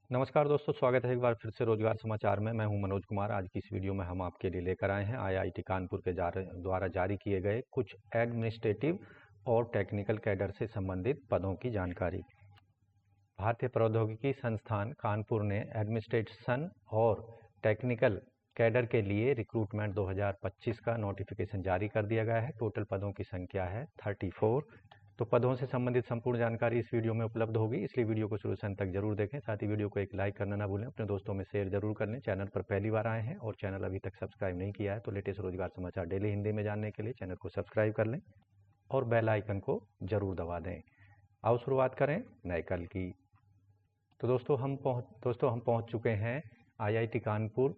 नमस्कार दोस्तों, स्वागत है एक बार फिर से रोजगार समाचार में। मैं हूं मनोज कुमार। आज की इस वीडियो में हम आपके लिए लेकर आए हैं आईआईटी कानपुर के द्वारा जारी किए गए कुछ एडमिनिस्ट्रेटिव और टेक्निकल कैडर से संबंधित पदों की जानकारी। भारतीय प्रौद्योगिकी संस्थान कानपुर ने एडमिनिस्ट्रेशन और टेक्निकल कैडर के लिए रिक्रूटमेंट 2025 का नोटिफिकेशन जारी कर दिया गया है। टोटल पदों की संख्या है 34। तो पदों से संबंधित संपूर्ण जानकारी इस वीडियो में उपलब्ध होगी, इसलिए वीडियो को शुरू से अंत तक जरूर देखें। साथ ही वीडियो को एक लाइक करना ना भूलें, अपने दोस्तों में शेयर जरूर कर लें। चैनल पर पहली बार आए हैं और चैनल अभी तक सब्सक्राइब नहीं किया है तो लेटेस्ट रोजगार समाचार डेली हिंदी में जानने के लिए चैनल को सब्सक्राइब कर लें और बेल आइकन को जरूर दबा दें। आओ शुरुआत करें नए कल की। तो दोस्तों हम पहुंच चुके हैं IIT Kanpur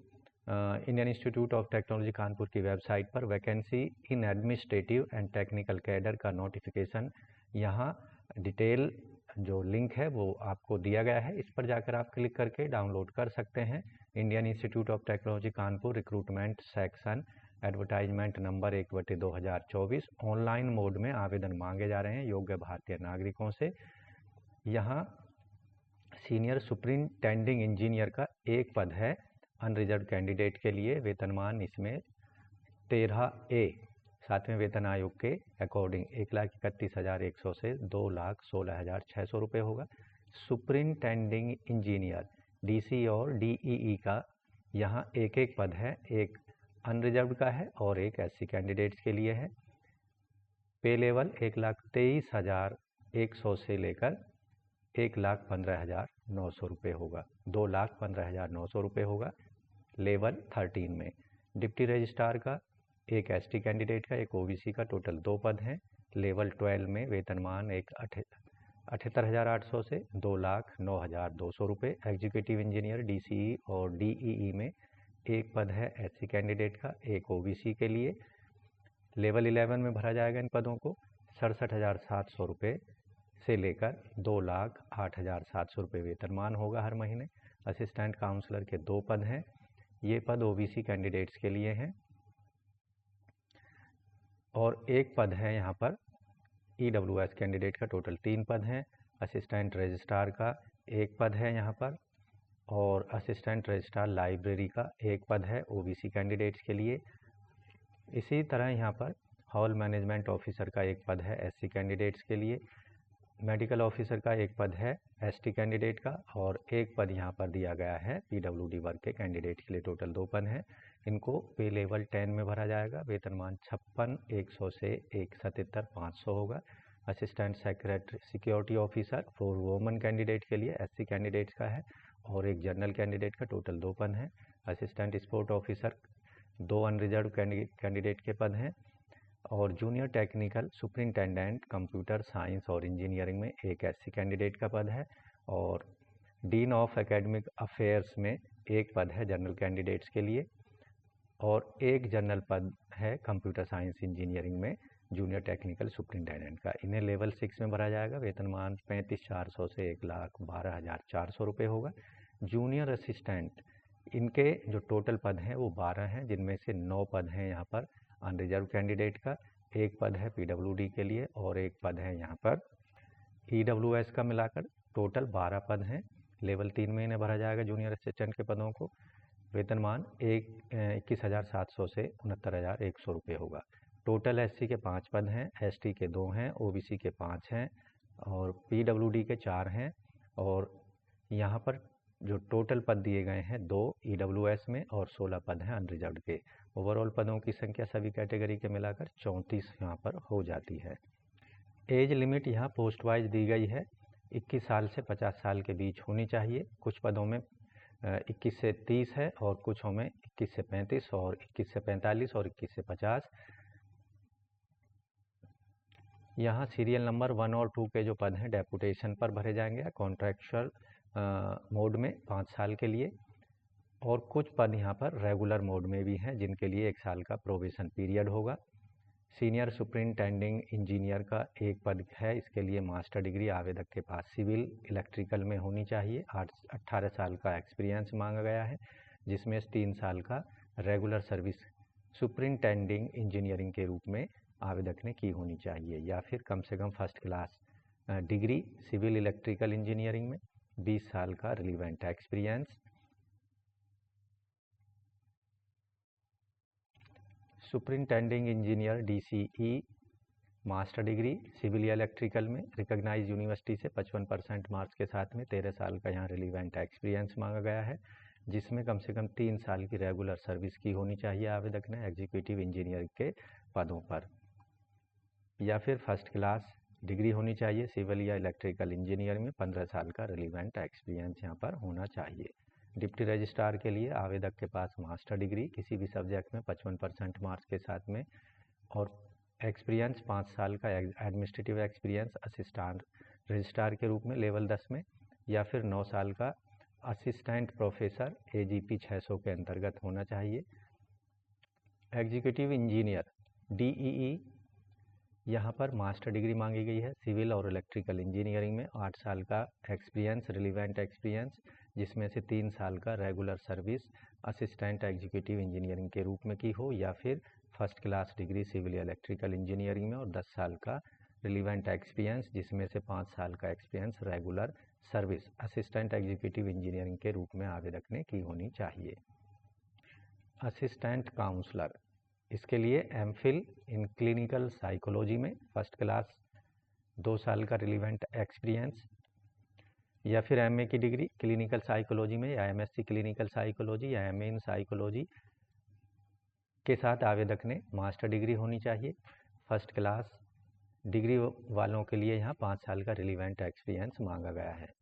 Indian institute of technology Kanpur की वेबसाइट पर। Vacancy in administrative and technical cadre का नोटिफिकेशन यहाँ डिटेल जो लिंक है वो आपको दिया गया है, इस पर जाकर आप क्लिक करके डाउनलोड कर सकते हैं। Indian institute of technology Kanpur recruitment section advertisement number 1/2024 online mode में आवेदन मांगे जा रहे हैं योग्य भारतीय नागरिकों से। यहाँ सीनियर सुपरिंटेंडिंग इंजीनियर का एक पद है अनरिजर्व कैंडिडेट के लिए। वेतनमान इसमें 13A 7वें वेतन आयोग के अकॉर्डिंग 1,31,100 से 2,16,600 रुपये होगा। सुपरिंटेंडिंग इंजीनियर डीसी और डीईई का यहाँ एक एक पद है, एक अनरिजर्व का है और एक एससी कैंडिडेट्स के लिए है। पे लेवल 1,23,100 से लेकर 1,15,900 रुपये होगा, 2,15,900 रुपये होगा लेवल 13 में। डिप्टी रजिस्ट्रार का एक एसटी कैंडिडेट का, एक ओबीसी का, टोटल 2 पद हैं। लेवल 12 में वेतनमान एक 78,800 से 2,09,200 रुपये। एग्जीक्यूटिव इंजीनियर डीसीई और डीईई में एक पद है एससी कैंडिडेट का, एक ओबीसी के लिए। लेवल 11 में भरा जाएगा इन पदों को 67,700 रुपये से लेकर 2,08,700 रुपये वेतनमान होगा हर महीने। असिस्टेंट काउंसलर के 2 पद हैं, ये पद ओबीसी कैंडिडेट्स के लिए हैं। और एक पद है यहाँ पर ईडब्ल्यूएस कैंडिडेट का, टोटल 3 पद हैं। असिस्टेंट रजिस्ट्रार का एक पद है यहाँ पर और असिस्टेंट रजिस्ट्रार लाइब्रेरी का एक पद है ओबीसी कैंडिडेट्स के लिए। इसी तरह यहाँ पर हॉल मैनेजमेंट ऑफिसर का एक पद है एससी कैंडिडेट्स के लिए। मेडिकल ऑफिसर का एक पद है एसटी कैंडिडेट का और एक पद यहाँ पर दिया गया है पीडब्ल्यूडी वर्ग के कैंडिडेट के लिए। टोटल 2 पद हैं। इनको पे लेवल 10 में भरा जाएगा। वेतनमान 56,100 से 1,77,500 होगा। Assistant secretary security officer for women candidate के लिए एससी कैंडिडेट्स का है और एक जनरल कैंडिडेट का, टोटल 2 पद हैं। Assistant sport officer 2 unreserved candidate के पद हैं और junior technical superintendent computer science और इंजीनियरिंग में एक एससी कैंडिडेट का पद है और डीन ऑफ एकेडमिक अफेयर्स में एक पद है जनरल कैंडिडेट्स के लिए और एक जनरल पद है कंप्यूटर साइंस इंजीनियरिंग में जूनियर टेक्निकल सुपरिंटेंडेंट का। इन्हें लेवल 6 में भरा जाएगा। वेतनमान 35,400 से 1,12,400 रुपये होगा। जूनियर असिस्टेंट इनके जो टोटल पद हैं वो 12 हैं, जिनमें से 9 पद हैं यहाँ पर अनरिजर्व कैंडिडेट का, एक पद है पीडब्ल्यूडी के लिए और एक पद है यहाँ पर ईडब्ल्यूएस का। मिलाकर टोटल 12 पद हैं। लेवल 3 में इन्हें भरा जाएगा जूनियर असिस्टेंट के पदों को। वेतनमान 21,700 से 69,100 रुपये होगा। टोटल एससी के 5 पद हैं, एसटी के 2 हैं, ओबीसी के 5 हैं और पीडब्ल्यूडी के 4 हैं। और यहाँ पर जो टोटल पद दिए गए हैं 2 ईडब्ल्यूएस में और 16 पद हैं अनरिजर्व के। ओवरऑल पदों की संख्या सभी कैटेगरी के मिलाकर 34 यहाँ पर हो जाती है। एज लिमिट यहाँ पोस्ट वाइज दी गई है, 21 साल से 50 साल के बीच होनी चाहिए। कुछ पदों में 21 से 30 है और कुछों में 21 से 35 और 21 से 45 और 21 से 50। यहाँ सीरियल नंबर 1 और 2 के जो पद हैं डेपुटेशन पर भरे जाएंगे कॉन्ट्रैक्चुअल मोड में 5 साल के लिए और कुछ पद यहाँ पर रेगुलर मोड में भी हैं जिनके लिए 1 साल का प्रोबेशन पीरियड होगा। सीनियर सुपरिंटेंडिंग इंजीनियर का एक पद है, इसके लिए मास्टर डिग्री आवेदक के पास सिविल इलेक्ट्रिकल में होनी चाहिए। 18 साल का एक्सपीरियंस मांगा गया है, जिसमें 3 साल का रेगुलर सर्विस सुपरिंटेंडिंग इंजीनियरिंग के रूप में आवेदक ने की होनी चाहिए या फिर कम से कम first class degree civil electrical engineering में 20 साल का relevant experience. Superintending engineer DCE master degree civil या इलेक्ट्रिकल में रिकॉग्नाइज यूनिवर्सिटी से 55% मार्क्स के साथ में 13 साल का यहाँ रिलीवेंट एक्सपीरियंस मांगा गया है, जिसमें कम से कम 3 साल की रेगुलर सर्विस की होनी चाहिए आवेदक ने एग्जीक्यूटिव इंजीनियर के पदों पर, या फिर फर्स्ट क्लास डिग्री होनी चाहिए सिविल या इलेक्ट्रिकल इंजीनियर में 15 साल का रिलीवेंट एक्सपीरियंस यहाँ पर होना चाहिए। डिप्टी रजिस्ट्रार के लिए आवेदक के पास मास्टर डिग्री किसी भी सब्जेक्ट में 55% मार्क्स के साथ में और एक्सपीरियंस 5 साल का एडमिनिस्ट्रेटिव एक्सपीरियंस असिस्टेंट रजिस्ट्रार के रूप में लेवल 10 में, या फिर 9 साल का असिस्टेंट प्रोफेसर AGP 600 के अंतर्गत होना चाहिए। एग्जीक्यूटिव इंजीनियर DEE यहाँ पर मास्टर डिग्री मांगी गई है सिविल और इलेक्ट्रिकल इंजीनियरिंग में 8 साल का एक्सपीरियंस रिलीवेंट एक्सपीरियंस, जिसमें से 3 साल का regular service assistant executive engineering के रूप में की हो, या फिर फर्स्ट क्लास डिग्री सिविल या इलेक्ट्रिकल इंजीनियरिंग में और 10 साल का रिलीवेंट एक्सपीरियंस, जिसमें से 5 साल का experience regular service assistant executive engineering के रूप में आवेदक ने की होनी चाहिए। असिस्टेंट काउंसलर, इसके लिए MPhil इन क्लिनिकल साइकोलॉजी में फर्स्ट क्लास 2 साल का रिलीवेंट एक्सपीरियंस, या फिर MA की डिग्री क्लिनिकल साइकोलॉजी में या MSc क्लिनिकल साइकोलॉजी या MA इन साइकोलॉजी के साथ आवेदक ने मास्टर डिग्री होनी चाहिए। फर्स्ट क्लास डिग्री वालों के लिए यहाँ 5 साल का रिलीवेंट एक्सपीरियंस मांगा गया है।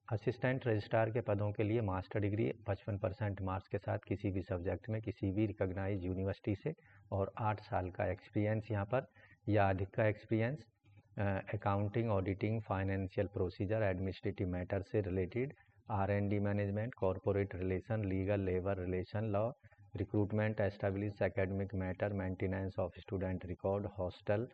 असिस्टेंट रजिस्ट्रार के पदों के लिए मास्टर डिग्री 55% मार्क्स के साथ किसी भी सब्जेक्ट में किसी भी रिकॉग्नाइज यूनिवर्सिटी से और 8 साल का एक्सपीरियंस यहाँ पर या अधिक का experience accounting, auditing, financial procedure, administrative matter से related, R&D management, corporate relation, legal, labour relation law, recruitment, establish academic matter, maintenance of student record, hostel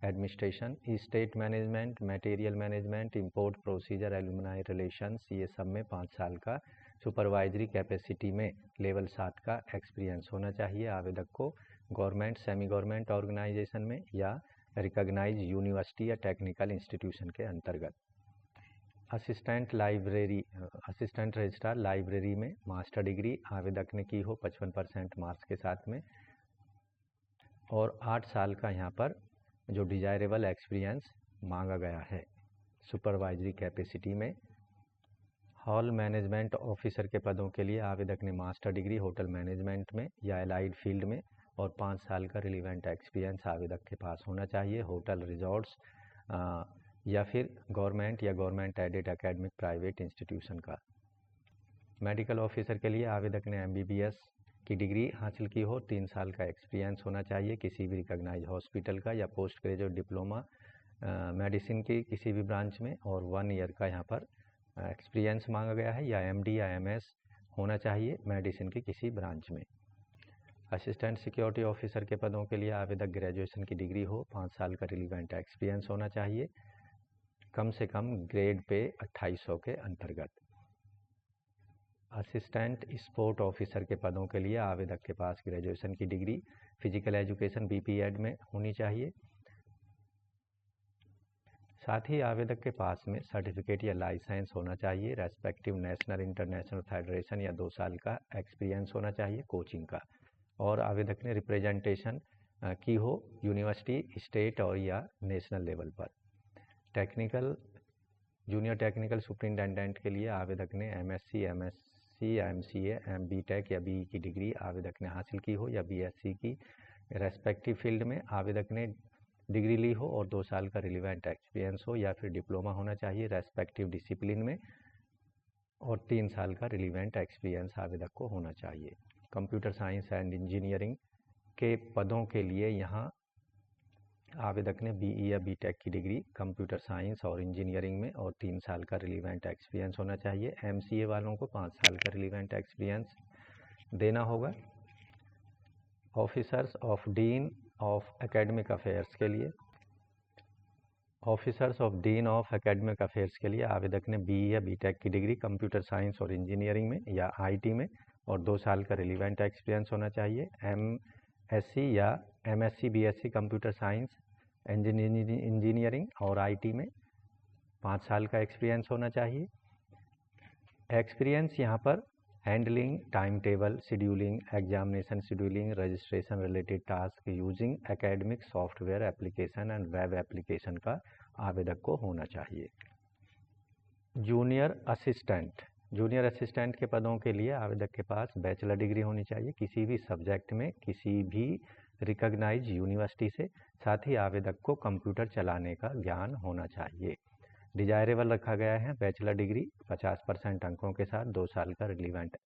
administration, state management, material management, import procedure, alumni relations, ये सब में 5 साल का supervisory capacity में level 7 का experience होना चाहिए आवेदक को गवर्नमेंट, सेमी गवर्नमेंट ऑर्गेनाइजेशन में या रिकॉग्नाइज यूनिवर्सिटी या टेक्निकल इंस्टीट्यूशन के अंतर्गत। असिस्टेंट रजिस्ट्रार लाइब्रेरी में मास्टर डिग्री आवेदक ने की हो 55% मार्क्स के साथ में और 8 साल का यहाँ पर जो डिजायरेबल एक्सपीरियंस मांगा गया है सुपरवाइजरी कैपेसिटी में। हॉल मैनेजमेंट ऑफिसर के पदों के लिए आवेदक ने मास्टर डिग्री होटल मैनेजमेंट में या एलाइड फील्ड में और 5 साल का रिलीवेंट एक्सपीरियंस आवेदक के पास होना चाहिए होटल रिजॉर्ट्स या फिर गवर्नमेंट या government aided academic private institution का। मेडिकल ऑफिसर के लिए आवेदक ने MBBS की डिग्री हासिल की हो, 3 साल का एक्सपीरियंस होना चाहिए किसी भी रिकॉग्नाइज हॉस्पिटल का या पोस्ट ग्रेजुएट डिप्लोमा मेडिसिन की किसी भी ब्रांच में और 1 ईयर का यहाँ पर एक्सपीरियंस मांगा गया है या MD या MS होना चाहिए मेडिसिन की किसी ब्रांच में। असिस्टेंट सिक्योरिटी ऑफिसर के पदों के लिए आवेदक ग्रेजुएशन की डिग्री हो, 5 साल का रिलीवेंट एक्सपीरियंस होना चाहिए, कम से कम ग्रेड पे 2800 के अंतर्गत। असिस्टेंट स्पोर्ट ऑफिसर के पदों के लिए आवेदक के पास ग्रेजुएशन की डिग्री फिजिकल एजुकेशन BPEd में होनी चाहिए। साथ ही आवेदक के पास में सर्टिफिकेट या लाइसेंस होना चाहिए रेस्पेक्टिव नेशनल इंटरनेशनल फेडरेशन या 2 साल का एक्सपीरियंस होना चाहिए कोचिंग का। और आवेदक ने रिप्रेजेंटेशन की हो यूनिवर्सिटी, स्टेट और या नेशनल लेवल पर। टेक्निकल जूनियर टेक्निकल सुपरिटेंडेंट के लिए आवेदक ने MSc, MSc या MCA, BTech या BE की डिग्री आवेदक ने हासिल की हो या BSc की रेस्पेक्टिव फील्ड में आवेदक ने डिग्री ली हो और 2 साल का रिलीवेंट एक्सपीरियंस हो या फिर डिप्लोमा होना चाहिए रेस्पेक्टिव डिसिप्लिन में और 3 साल का रिलीवेंट एक्सपीरियंस आवेदक को होना चाहिए। कंप्यूटर साइंस एंड इंजीनियरिंग के पदों के लिए यहाँ आवेदक ने BE या BTech की डिग्री कंप्यूटर साइंस और इंजीनियरिंग में और 3 साल का रिलीवेंट एक्सपीरियंस होना चाहिए। MCA वालों को 5 साल का रिलीवेंट एक्सपीरियंस देना होगा। Officers of dean of academic affairs के लिए आवेदक ने BE या BTech की डिग्री कंप्यूटर साइंस और इंजीनियरिंग में या IT में और 2 साल का रिलीवेंट एक्सपीरियंस होना चाहिए। MSc या MSc BSc computer science engineering और IT में 5 साल का एक्सपीरियंस होना चाहिए। एक्सपीरियंस यहाँ पर handling, time table, scheduling, examination scheduling, registration related task using academic software application and web application का आवेदक को होना चाहिए। जूनियर असिस्टेंट के पदों के लिए आवेदक के पास बैचलर डिग्री होनी चाहिए किसी भी सब्जेक्ट में किसी भी रिकॉग्नाइज यूनिवर्सिटी से। साथ ही आवेदक को कंप्यूटर चलाने का ज्ञान होना चाहिए। डिजायरेबल रखा गया है बैचलर डिग्री 50% अंकों के साथ, 2 साल का relevant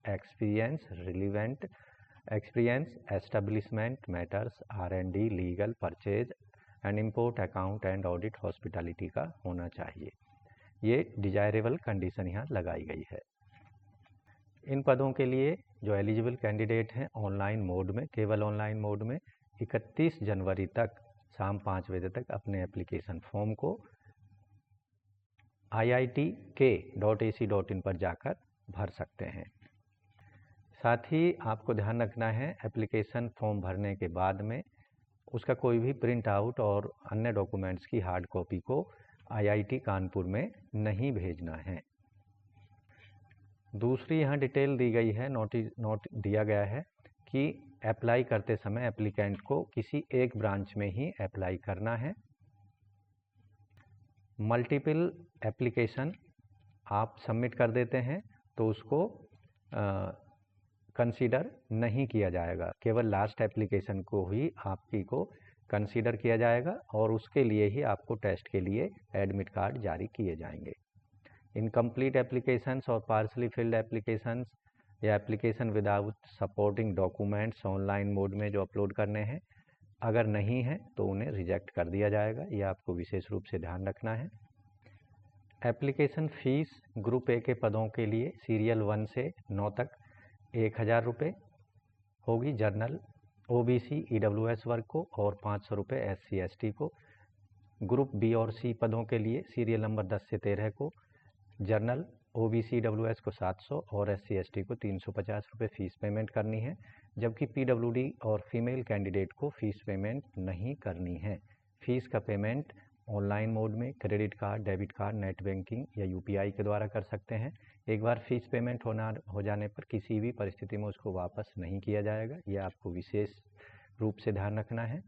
experience establishment matters, R&D, legal, purchase and import, account and audit, hospitality का होना चाहिए। ये डिजायरेबल कंडीशन यहाँ लगाई गई है। इन पदों के लिए जो एलिजिबल कैंडिडेट हैं ऑनलाइन मोड में, केवल ऑनलाइन मोड में 31 जनवरी तक शाम 5 बजे तक अपने एप्लीकेशन फॉर्म को iitk.ac.in पर जाकर भर सकते हैं। साथ ही आपको ध्यान रखना है एप्लीकेशन फॉर्म भरने के बाद में उसका कोई भी प्रिंट आउट और अन्य डॉक्यूमेंट्स की हार्ड कॉपी को IIT कानपुर में नहीं भेजना है। दूसरी यहाँ डिटेल दी गई है, नोट दिया गया है कि अप्लाई करते समय एप्लीकेंट को किसी एक ब्रांच में ही अप्लाई करना है। मल्टीपल एप्लीकेशन आप सबमिट कर देते हैं तो उसको कंसीडर नहीं किया जाएगा, केवल लास्ट एप्लीकेशन को ही आपकी को कंसीडर किया जाएगा और उसके लिए ही आपको टेस्ट के लिए एडमिट कार्ड जारी किए जाएंगे। इनकम्प्लीट एप्लीकेशंस और पार्सली फिल्ड एप्लीकेशंस या application without supporting documents online mode में जो अपलोड करने हैं, अगर नहीं है तो उन्हें रिजेक्ट कर दिया जाएगा। ये आपको विशेष रूप से ध्यान रखना है। एप्लीकेशन फीस ग्रुप ए के पदों के लिए सीरियल 1 से 9 तक 1000 रुपये होगी जनरल, OBC, EWS वर्ग को और 500 रुपये SC ST को। ग्रुप बी और सी पदों के लिए सीरियल नंबर 10 से 13 को जनरल, OBC, EWS को 700 और SC ST को 350 रुपये फीस पेमेंट करनी है, जबकि PWD और फीमेल कैंडिडेट को फीस पेमेंट नहीं करनी है। फीस का पेमेंट ऑनलाइन मोड में credit card, debit card, net banking या UPI के द्वारा कर सकते हैं। एक बार फीस पेमेंट हो जाने पर किसी भी परिस्थिति में उसको वापस नहीं किया जाएगा, यह आपको विशेष रूप से ध्यान रखना है।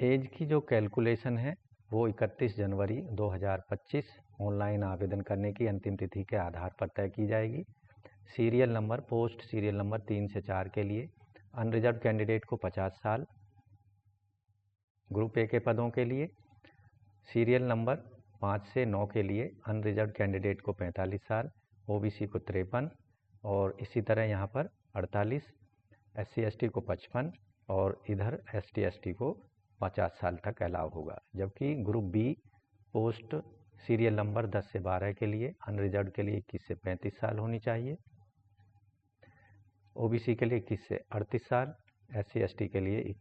एज की जो कैलकुलेशन है वो 31 जनवरी 2025 ऑनलाइन आवेदन करने की अंतिम तिथि के आधार पर तय की जाएगी। Serial number, post serial number 3 से 4 के लिए अनरिजर्व कैंडिडेट को 50 साल, ग्रुप ए के पदों के लिए सीरियल नंबर 5 से 9 के लिए अनरिजर्व कैंडिडेट को 45 साल, OBC को 53 और इसी तरह यहाँ पर 48, SC ST को 55 और इधर ST ST को 50 साल तक अलाउ होगा। जबकि group B post serial number 10 से 12 के लिए अनरिजर्व के लिए 21 से 35 साल होनी चाहिए, OBC के लिए 21 से 38 साल, SC ST के लिए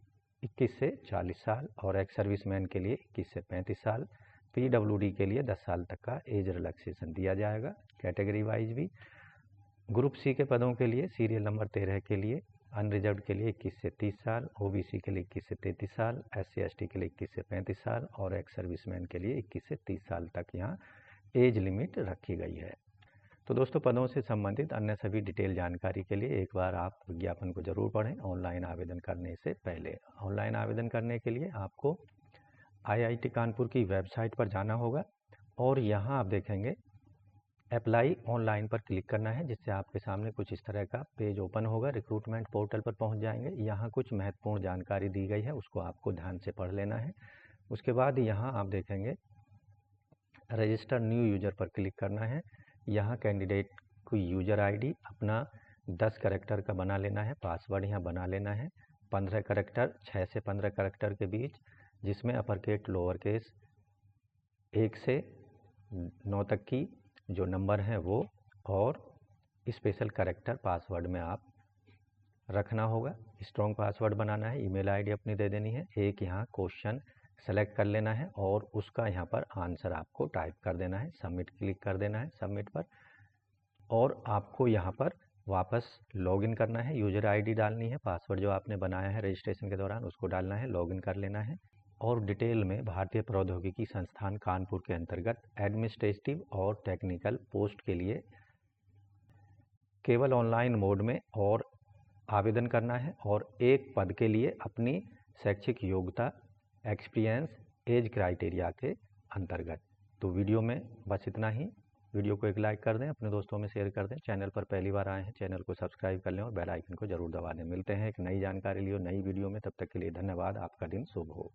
21 से 40 साल और एक्स सर्विसमैन के लिए 21 से 35 साल। PWD के लिए 10 साल तक का एज रिलैक्सेशन दिया जाएगा कैटेगरी वाइज भी। ग्रुप सी के पदों के लिए सीरियल नंबर 13 के लिए अनरिजर्व के लिए 21 से 30 साल, OBC के लिए 21 से 33 साल, SC ST के लिए 21 से 35 साल और एक्स सर्विसमैन के लिए 21 से 30 साल तक यहाँ एज लिमिट रखी गई है। तो दोस्तों, पदों से संबंधित अन्य सभी डिटेल जानकारी के लिए एक बार आप विज्ञापन को जरूर पढ़ें ऑनलाइन आवेदन करने से पहले। ऑनलाइन आवेदन करने के लिए आपको IIT कानपुर की वेबसाइट पर जाना होगा और यहाँ आप देखेंगे अप्लाई ऑनलाइन पर क्लिक करना है, जिससे आपके सामने कुछ इस तरह का पेज ओपन होगा। रिक्रूटमेंट पोर्टल पर पहुँच जाएंगे। यहाँ कुछ महत्वपूर्ण जानकारी दी गई है, उसको आपको ध्यान से पढ़ लेना है। उसके बाद यहाँ आप देखेंगे रजिस्टर न्यू यूजर पर क्लिक करना है। यहाँ कैंडिडेट को यूजर ID अपना 10 कैरेक्टर का बना लेना है, पासवर्ड यहाँ बना लेना है 15 कैरेक्टर, 6 से 15 कैरेक्टर के बीच, जिसमें अपर केस, लोअर केस 1 से 9 तक की जो नंबर हैं वो और स्पेशल कैरेक्टर पासवर्ड में आप रखना होगा। स्ट्रॉन्ग पासवर्ड बनाना है, ईमेल ID अपनी दे देनी है, एक यहाँ क्वेश्चन सेलेक्ट कर लेना है और उसका यहाँ पर आंसर आपको टाइप कर देना है, सबमिट क्लिक कर देना है सबमिट पर, और आपको यहाँ पर वापस लॉगिन करना है, यूजर ID डालनी है, पासवर्ड जो आपने बनाया है रजिस्ट्रेशन के दौरान उसको डालना है, लॉगिन कर लेना है और डिटेल में भारतीय प्रौद्योगिकी संस्थान कानपुर के अंतर्गत एडमिनिस्ट्रेटिव और टेक्निकल पोस्ट के लिए केवल ऑनलाइन मोड में और आवेदन करना है और एक पद के लिए अपनी शैक्षिक योग्यता, एक्सपीरियंस, एज क्राइटेरिया के अंतर्गत। तो वीडियो में बस इतना ही। वीडियो को एक लाइक कर दें, अपने दोस्तों में शेयर कर दें। चैनल पर पहली बार आए हैं, चैनल को सब्सक्राइब कर लें और बेल आइकन को जरूर दबा दें। मिलते हैं एक नई जानकारी लिए नई वीडियो में, तब तक के लिए धन्यवाद। आपका दिन शुभ हो।